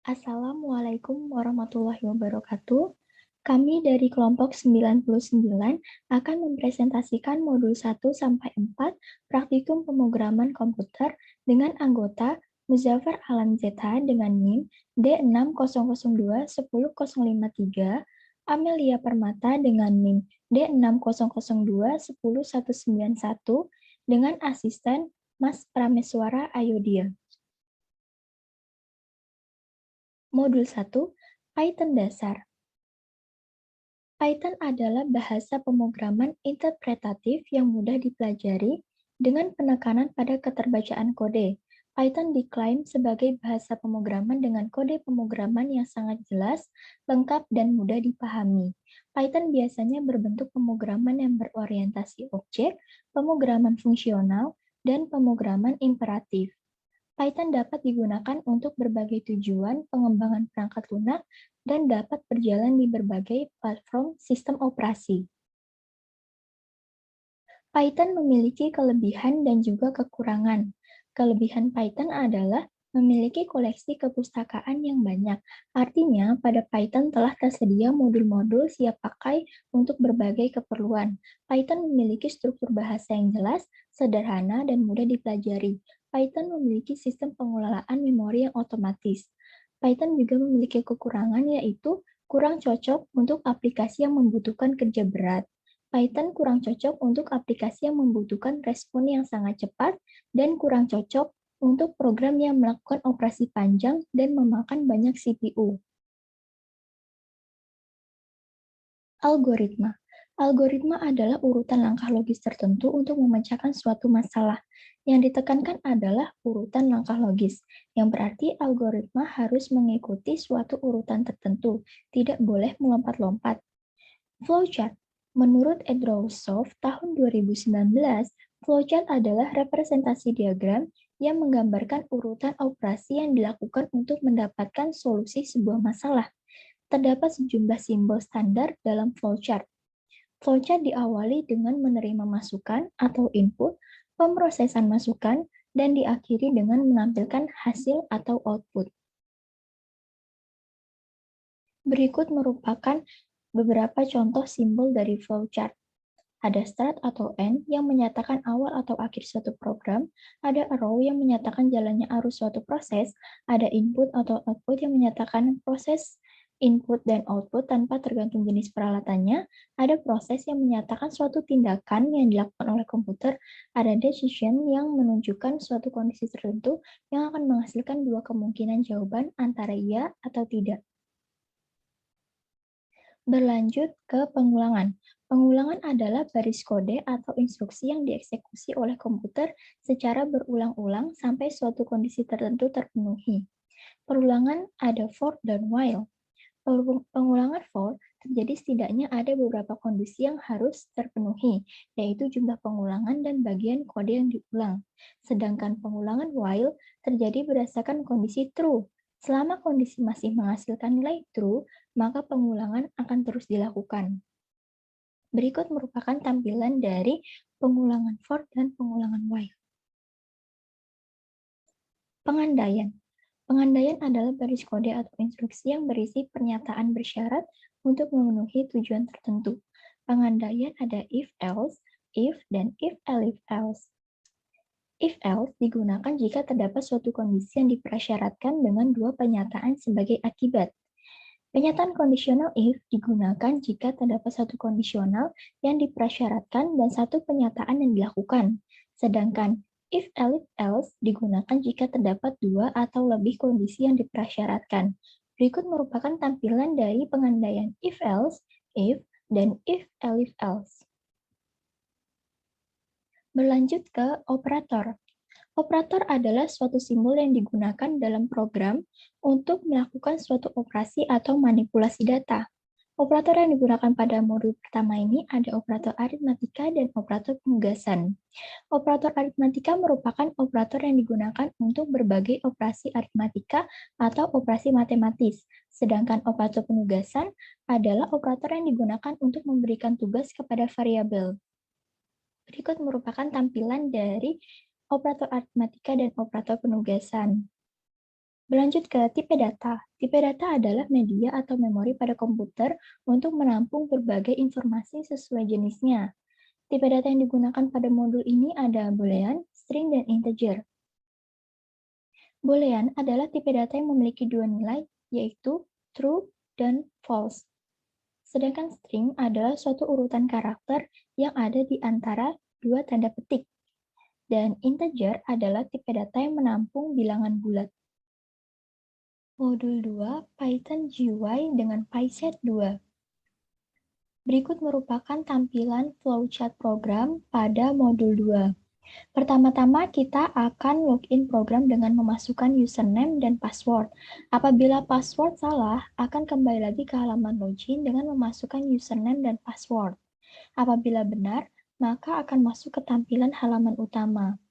Assalamualaikum warahmatullahi wabarakatuh. Kami dari kelompok 99 akan mempresentasikan modul 1 sampai 4 praktikum pemrograman komputer dengan anggota Muzaffar Alam Zeta dengan NIM D6002-10053, Amelia Permata dengan NIM D6002-10191 dengan asisten Mas Prameswara Ayodhya. Modul 1, Python dasar. Python adalah bahasa pemrograman interpretatif yang mudah dipelajari dengan penekanan pada keterbacaan kode. Python diklaim sebagai bahasa pemrograman dengan kode pemrograman yang sangat jelas, lengkap, dan mudah dipahami. Python biasanya berbentuk pemrograman yang berorientasi objek, pemrograman fungsional, dan pemrograman imperatif. Python dapat digunakan untuk berbagai tujuan pengembangan perangkat lunak dan dapat berjalan di berbagai platform sistem operasi. Python memiliki kelebihan dan juga kekurangan. Kelebihan Python adalah memiliki koleksi kepustakaan yang banyak. Artinya, pada Python telah tersedia modul-modul siap pakai untuk berbagai keperluan. Python memiliki struktur bahasa yang jelas, sederhana, dan mudah dipelajari. Python memiliki sistem pengelolaan memori yang otomatis. Python juga memiliki kekurangan, yaitu kurang cocok untuk aplikasi yang membutuhkan kerja berat. Python kurang cocok untuk aplikasi yang membutuhkan respon yang sangat cepat dan kurang cocok untuk program yang melakukan operasi panjang dan memakan banyak CPU. Algoritma. Algoritma adalah urutan langkah logis tertentu untuk memecahkan suatu masalah. Yang ditekankan adalah urutan langkah logis, yang berarti algoritma harus mengikuti suatu urutan tertentu, tidak boleh melompat-lompat. Flowchart. Menurut Edrowsoft tahun 2019, flowchart adalah representasi diagram yang menggambarkan urutan operasi yang dilakukan untuk mendapatkan solusi sebuah masalah. Terdapat sejumlah simbol standar dalam flowchart. Flowchart diawali dengan menerima masukan atau input, pemrosesan masukan, dan diakhiri dengan menampilkan hasil atau output. Berikut merupakan beberapa contoh simbol dari flowchart. Ada start atau end yang menyatakan awal atau akhir suatu program, ada arrow yang menyatakan jalannya arus suatu proses, ada input atau output yang menyatakan proses input dan output tanpa tergantung jenis peralatannya, ada proses yang menyatakan suatu tindakan yang dilakukan oleh komputer, ada decision yang menunjukkan suatu kondisi tertentu yang akan menghasilkan dua kemungkinan jawaban antara iya atau tidak. Berlanjut ke pengulangan. Pengulangan adalah baris kode atau instruksi yang dieksekusi oleh komputer secara berulang-ulang sampai suatu kondisi tertentu terpenuhi. Perulangan ada for dan while. Pengulangan for terjadi setidaknya ada beberapa kondisi yang harus terpenuhi, yaitu jumlah pengulangan dan bagian kode yang diulang. Sedangkan pengulangan while terjadi berdasarkan kondisi true. Selama kondisi masih menghasilkan nilai true, maka pengulangan akan terus dilakukan. Berikut merupakan tampilan dari pengulangan for dan pengulangan while. Pengandaian. Pengandaian adalah baris kode atau instruksi yang berisi pernyataan bersyarat untuk memenuhi tujuan tertentu. Pengandaian ada if-else, if, dan if-elif-else. If-else digunakan jika terdapat suatu kondisi yang dipersyaratkan dengan dua pernyataan sebagai akibat. Pernyataan kondisional if digunakan jika terdapat satu kondisional yang dipersyaratkan dan satu pernyataan yang dilakukan. Sedangkan if-elif-else digunakan jika terdapat dua atau lebih kondisi yang dipersyaratkan. Berikut merupakan tampilan dari pengandaian if-else, if, dan if-elif-else. Berlanjut ke operator. Operator adalah suatu simbol yang digunakan dalam program untuk melakukan suatu operasi atau manipulasi data. Operator yang digunakan pada modul pertama ini ada operator aritmatika dan operator penugasan. Operator aritmatika merupakan operator yang digunakan untuk berbagai operasi aritmatika atau operasi matematis, sedangkan operator penugasan adalah operator yang digunakan untuk memberikan tugas kepada variabel. Berikut merupakan tampilan dari operator aritmatika dan operator penugasan. Berlanjut ke tipe data. Tipe data adalah media atau memori pada komputer untuk menampung berbagai informasi sesuai jenisnya. Tipe data yang digunakan pada modul ini ada boolean, string, dan integer. Boolean adalah tipe data yang memiliki dua nilai, yaitu true dan false. Sedangkan string adalah suatu urutan karakter yang ada di antara dua tanda petik. Dan integer adalah tipe data yang menampung bilangan bulat. Modul 2 Python GUI dengan PySet 2. Berikut merupakan tampilan flowchart program pada modul 2. Pertama-tama kita akan login program dengan memasukkan username dan password. Apabila password salah, akan kembali lagi ke halaman login dengan memasukkan username dan password. Apabila benar, maka akan masuk ke tampilan halaman utama.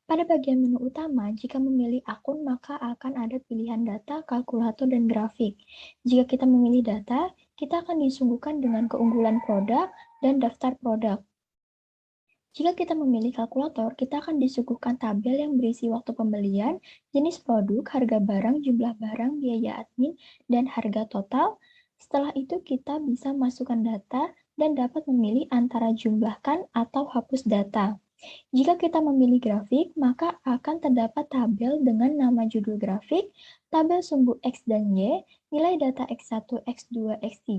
Pada bagian menu utama, jika memilih akun, maka akan ada pilihan data, kalkulator, dan grafik. Jika kita memilih data, kita akan disuguhkan dengan keunggulan produk dan daftar produk. Jika kita memilih kalkulator, kita akan disuguhkan tabel yang berisi waktu pembelian, jenis produk, harga barang, jumlah barang, biaya admin, dan harga total. Setelah itu kita bisa masukkan data dan dapat memilih antara jumlahkan atau hapus data. Jika kita memilih grafik, maka akan terdapat tabel dengan nama judul grafik, tabel sumbu X dan Y, nilai data X1, X2, X3,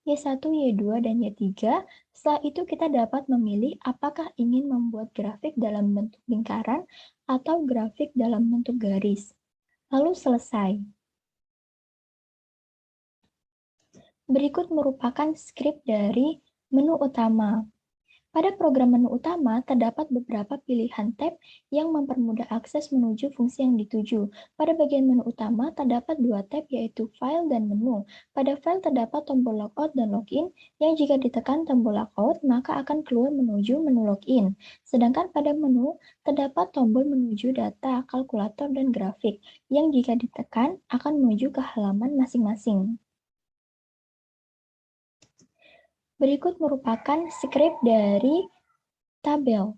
Y1, Y2, dan Y3. Setelah itu kita dapat memilih apakah ingin membuat grafik dalam bentuk lingkaran atau grafik dalam bentuk garis. Lalu selesai. Berikut merupakan skrip dari menu utama. Pada program menu utama, terdapat beberapa pilihan tab yang mempermudah akses menuju fungsi yang dituju. Pada bagian menu utama, terdapat dua tab yaitu File dan Menu. Pada File terdapat tombol Logout dan Login, yang jika ditekan tombol Logout, maka akan keluar menuju menu Login. Sedangkan pada menu, terdapat tombol menuju data, kalkulator, dan grafik, yang jika ditekan akan menuju ke halaman masing-masing. Berikut merupakan skrip dari tabel.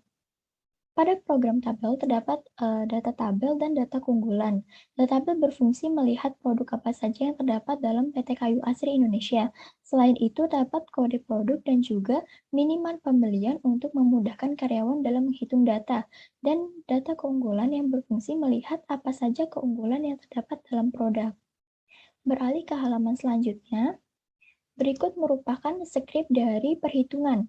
Pada program tabel terdapat data tabel dan data keunggulan. Data tabel berfungsi melihat produk apa saja yang terdapat dalam PT Kayu Asri Indonesia. Selain itu, terdapat kode produk dan juga minimal pembelian untuk memudahkan karyawan dalam menghitung data. Dan data keunggulan yang berfungsi melihat apa saja keunggulan yang terdapat dalam produk. Beralih ke halaman selanjutnya. Berikut merupakan skrip dari perhitungan.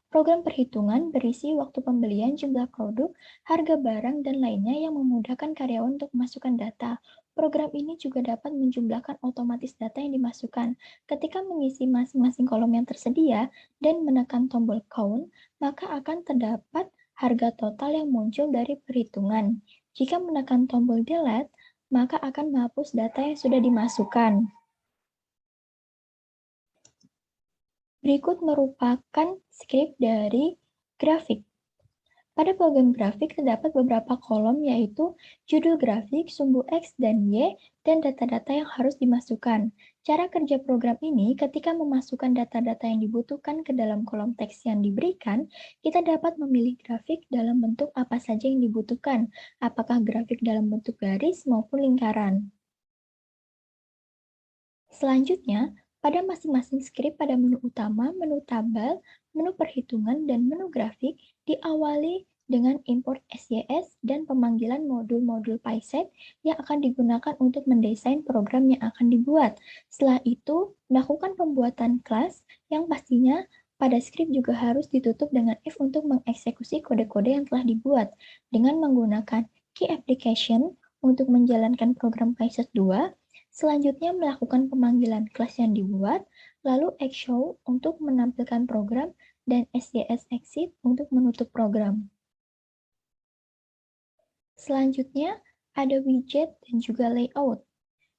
Program perhitungan berisi waktu pembelian, jumlah produk, harga barang, dan lainnya yang memudahkan karyawan untuk memasukkan data. Program ini juga dapat menjumlahkan otomatis data yang dimasukkan. Ketika mengisi masing-masing kolom yang tersedia dan menekan tombol count, maka akan terdapat harga total yang muncul dari perhitungan. Jika menekan tombol delete, maka akan menghapus data yang sudah dimasukkan. Berikut merupakan skrip dari grafik. Pada program grafik terdapat beberapa kolom yaitu judul grafik, sumbu X dan Y, dan data-data yang harus dimasukkan. Cara kerja program ini ketika memasukkan data-data yang dibutuhkan ke dalam kolom teks yang diberikan, kita dapat memilih grafik dalam bentuk apa saja yang dibutuhkan, apakah grafik dalam bentuk garis maupun lingkaran. Selanjutnya, pada masing-masing skrip pada menu utama, menu tabel, menu perhitungan, dan menu grafik diawali dengan import SYS dan pemanggilan modul-modul PySet yang akan digunakan untuk mendesain program yang akan dibuat. Setelah itu, melakukan pembuatan kelas yang pastinya pada skrip juga harus ditutup dengan if untuk mengeksekusi kode-kode yang telah dibuat dengan menggunakan key application untuk menjalankan program PySet 2. Selanjutnya melakukan pemanggilan kelas yang dibuat, lalu show untuk menampilkan program, dan SYS exit untuk menutup program. Selanjutnya, ada widget dan juga layout.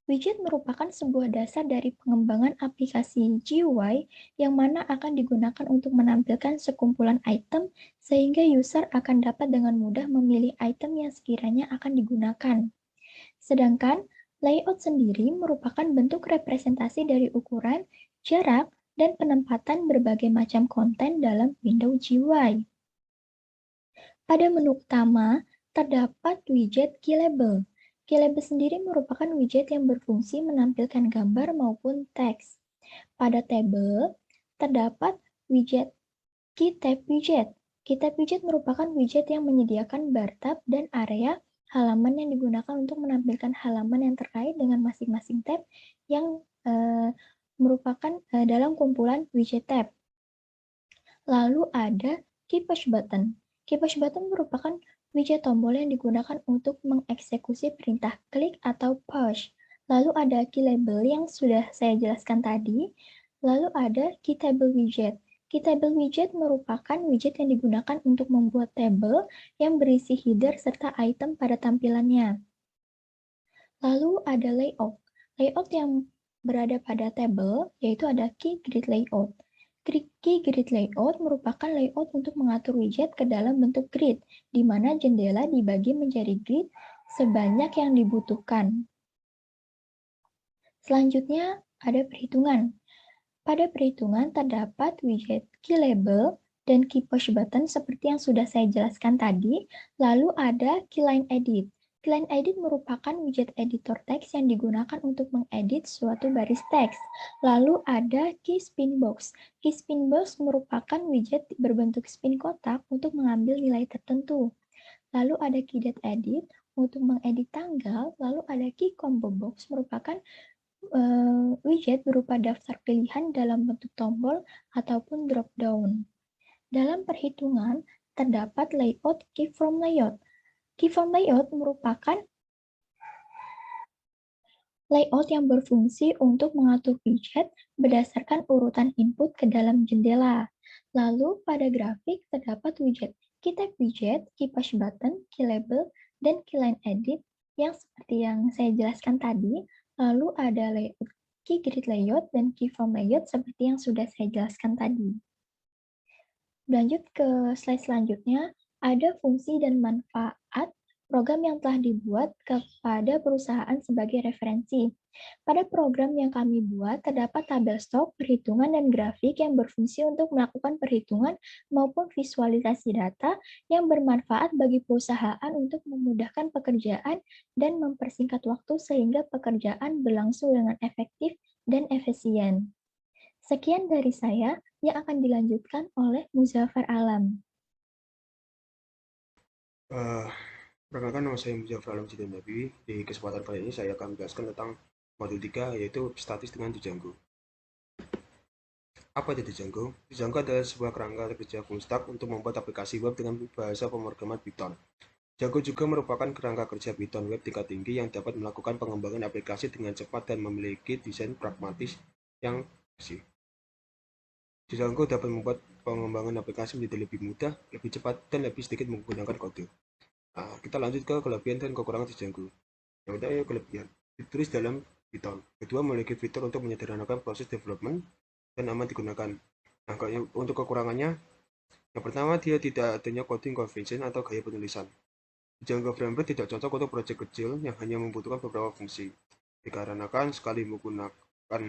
Widget merupakan sebuah dasar dari pengembangan aplikasi GUI yang mana akan digunakan untuk menampilkan sekumpulan item sehingga user akan dapat dengan mudah memilih item yang sekiranya akan digunakan. Sedangkan layout sendiri merupakan bentuk representasi dari ukuran, jarak, dan penempatan berbagai macam konten dalam window GUI. Pada menu utama, terdapat widget key label. Keylabel sendiri merupakan widget yang berfungsi menampilkan gambar maupun teks. Pada tabel, terdapat widget KeyTab widget. KeyTab widget merupakan widget yang menyediakan bar tab dan area halaman yang digunakan untuk menampilkan halaman yang terkait dengan masing-masing tab yang merupakan dalam kumpulan widget tab. Lalu ada Key Push Button. Key Push Button merupakan widget tombol yang digunakan untuk mengeksekusi perintah klik atau push. Lalu ada Key Label yang sudah saya jelaskan tadi. Lalu ada Key Table Widget. Key Table Widget merupakan widget yang digunakan untuk membuat tabel yang berisi header serta item pada tampilannya. Lalu ada Layout. Layout yang berada pada tabel yaitu ada Key Grid Layout. Key Grid Layout merupakan layout untuk mengatur widget ke dalam bentuk grid, di mana jendela dibagi menjadi grid sebanyak yang dibutuhkan. Selanjutnya ada perhitungan. Pada perhitungan terdapat widget Key Label dan Key Push Button seperti yang sudah saya jelaskan tadi, lalu ada Key Line Edit. Key Line Edit merupakan widget editor teks yang digunakan untuk mengedit suatu baris teks. Lalu ada Key Spin Box. Key Spin Box merupakan widget berbentuk spin kotak untuk mengambil nilai tertentu. Lalu ada Key Date Edit untuk mengedit tanggal. Lalu ada Key Combo Box merupakan widget berupa daftar pilihan dalam bentuk tombol ataupun drop down. Dalam perhitungan, terdapat layout keyframe layout. Keyframe layout merupakan layout yang berfungsi untuk mengatur widget berdasarkan urutan input ke dalam jendela. Lalu pada grafik terdapat widget KeyTab widget, Key Push Button, Key Label, dan Key Line Edit yang seperti yang saya jelaskan tadi. Lalu ada layout Key Grid Layout dan Keyframe Layout seperti yang sudah saya jelaskan tadi. Lanjut ke slide selanjutnya, ada fungsi dan manfaat program yang telah dibuat kepada perusahaan sebagai referensi. Pada program yang kami buat, terdapat tabel stok, perhitungan, dan grafik yang berfungsi untuk melakukan perhitungan maupun visualisasi data yang bermanfaat bagi perusahaan untuk memudahkan pekerjaan dan mempersingkat waktu sehingga pekerjaan berlangsung dengan efektif dan efisien. Sekian dari saya yang akan dilanjutkan oleh Muzaffar Alam. Perkenalkan, nama saya Muzaffar Alam Jidan Nabi. Di kesempatan kali ini saya akan menjelaskan tentang modul 3, yaitu web statis dengan Django. Apa itu Django? Django adalah sebuah kerangka kerja full stack untuk membuat aplikasi web dengan bahasa pemrograman Python. Django juga merupakan kerangka kerja Python web tingkat tinggi yang dapat melakukan pengembangan aplikasi dengan cepat dan memiliki desain pragmatis yang bersih. Django dapat membuat pengembangan aplikasi menjadi lebih mudah, lebih cepat, dan lebih sedikit menggunakan kode. Nah, kita lanjut ke kelebihan dan kekurangan Django. Yang pertama, kelebihan ditulis dalam Python. Kedua, memiliki fitur untuk menyederhanakan proses development dan aman digunakan. Nah, untuk kekurangannya, yang pertama, dia tidak adanya coding convention atau gaya penulisan. Django Framework tidak cocok untuk proyek kecil yang hanya membutuhkan beberapa fungsi. Dikarenakan sekali menggunakan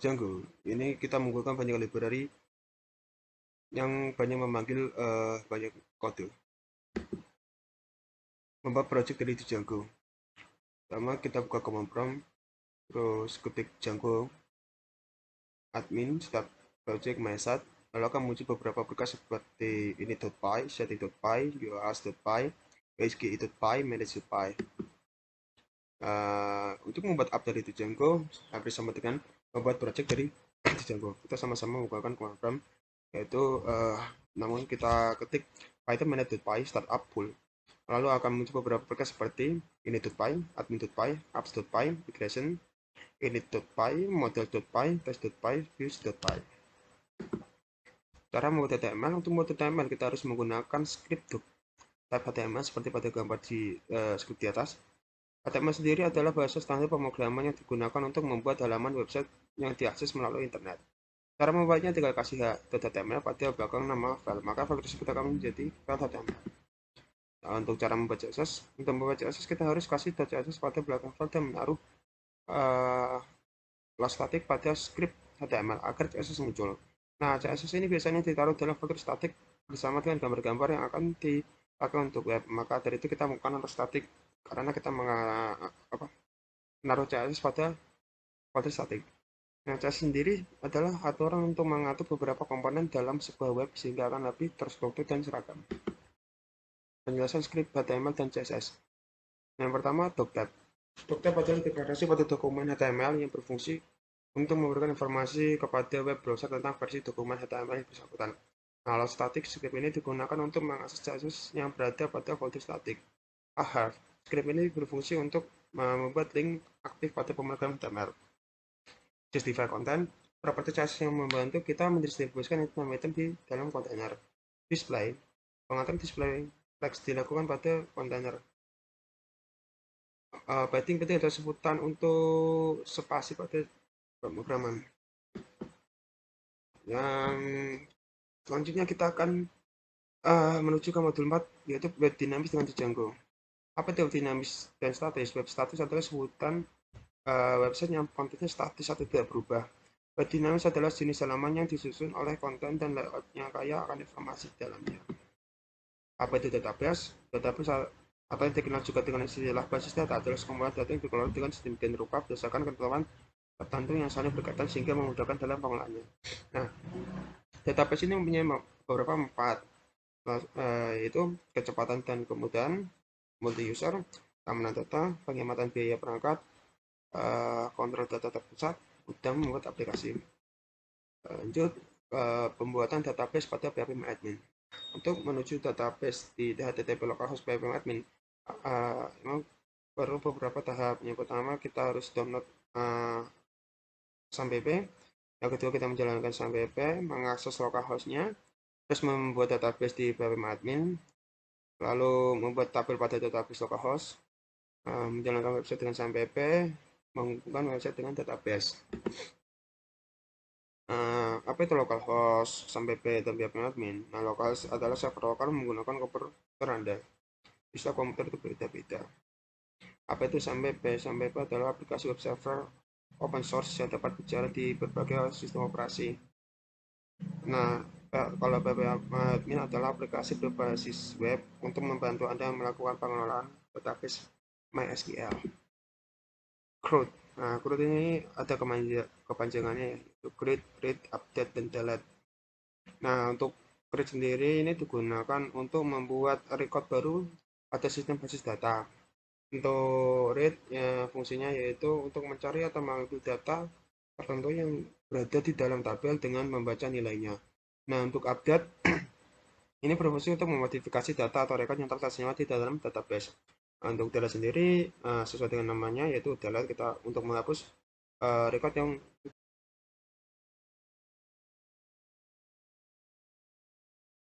Django, ini kita menggunakan banyak library yang banyak memanggil banyak kode. Membuat project dari Django. Pertama, kita buka command prompt, terus ketik Django admin start project mysat, lalu akan muncul beberapa berkas seperti init.py, setting.py, uas.py, sgi.py, manage.py. Untuk membuat app dari Django, hampir sama dengan membuat project dari Django. Kita sama-sama menggunakan command prompt, yaitu namun kita ketik python manage.py startup full. Lalu akan muncul beberapa berkas seperti init.py, admin.py, apps.py, migration, init.py, model.py, test.py, views.py. Cara membuat HTML. Untuk membuat HTML kita harus menggunakan script type HTML seperti pada gambar di script di atas. HTML sendiri adalah bahasa standar pemrograman yang digunakan untuk membuat halaman website yang diakses melalui internet. Cara membuatnya tinggal kasih .html pada belakang nama file, maka file tersebut akan menjadi file HTML. Nah, untuk cara membaca CSS, untuk membaca CSS kita harus kasih .css pada belakang file dan menaruh kelas statik pada script HTML agar CSS muncul. Nah, CSS ini biasanya ditaruh dalam folder statik bersama dengan gambar-gambar yang akan dipakai untuk web. Maka dari itu kita menggunakan static karena kita menaruh CSS pada folder statik. Nah, CSS sendiri adalah aturan untuk mengatur beberapa komponen dalam sebuah web sehingga akan lebih terstruktur dan seragam. Penjelasan skrip HTML dan CSS. Yang pertama, doctab. Doctab adalah deklarasi pada dokumen HTML yang berfungsi untuk memberikan informasi kepada web browser tentang versi dokumen HTML yang bersangkutan. Nah, kalau static, script ini digunakan untuk mengakses CSS yang berada pada folder statik. Ahar, script ini berfungsi untuk membuat link aktif pada pemrograman HTML. Justify content, properti CSS yang membantu kita mendistribusikan item-item di dalam kontainer. Display, pengaturan display teks dilakukan pada kontainer. Padding adalah sebutan untuk spasi pada pemrograman. Yang selanjutnya kita akan menuju ke modul 4, yaitu web dinamis dengan Django. Apa itu web dinamis dan statis? Web statis adalah sebutan website yang kontennya statis atau tidak berubah. Web dinamis adalah jenis halaman yang disusun oleh konten dan layoutnya kaya akan informasi di dalamnya. Apa itu database? Database atau yang dikenal juga dengan istilah basis data adalah sekumpulan data yang dikelola dengan sedemikian rupa berdasarkan ketentuan tertentu yang saling berkaitan sehingga memudahkan dalam pengelolaannya. Nah, database ini mempunyai beberapa manfaat, yaitu kecepatan dan kemudahan, multi-user, keamanan data, penghematan biaya perangkat, kontrol data terpusat, mudah membuat aplikasi. Lanjut, pembuatan database pada PHP admin. Untuk menuju database di HTTP localhost PHP admin, memang perlu beberapa tahap. Yang pertama, kita harus download SAMPP. Yang kedua, kita menjalankan SAMPP, mengakses localhost-nya, terus membuat database di PHP admin, lalu membuat tabel pada database localhost, menjalankan website dengan SAMPP, menghubungkan website dengan database. Apa itu localhost, SAMPP, dan PHP admin? Nah, localhost adalah server lokal menggunakan komputer Anda. Bisa komputer itu berbeda-beda. Apa itu SAMPP? SAMPP adalah aplikasi web server open source yang dapat bicara di berbagai sistem operasi. Nah, kalau PHP admin adalah aplikasi berbasis web untuk membantu Anda melakukan pengelolaan database MySQL. CRUD. Nah, CRUD ini ada kepanjangannya, yaitu create, read, update, dan delete. Nah, untuk CRUD sendiri ini digunakan untuk membuat record baru pada sistem basis data. Untuk read, ya, fungsinya yaitu untuk mencari atau mengambil data tertentu yang berada di dalam tabel dengan membaca nilainya. Nah, untuk update, ini berfungsi untuk memodifikasi data atau record yang tersemat di dalam database. Untuk delete sendiri, sesuai dengan namanya, yaitu delete kita untuk menghapus record yang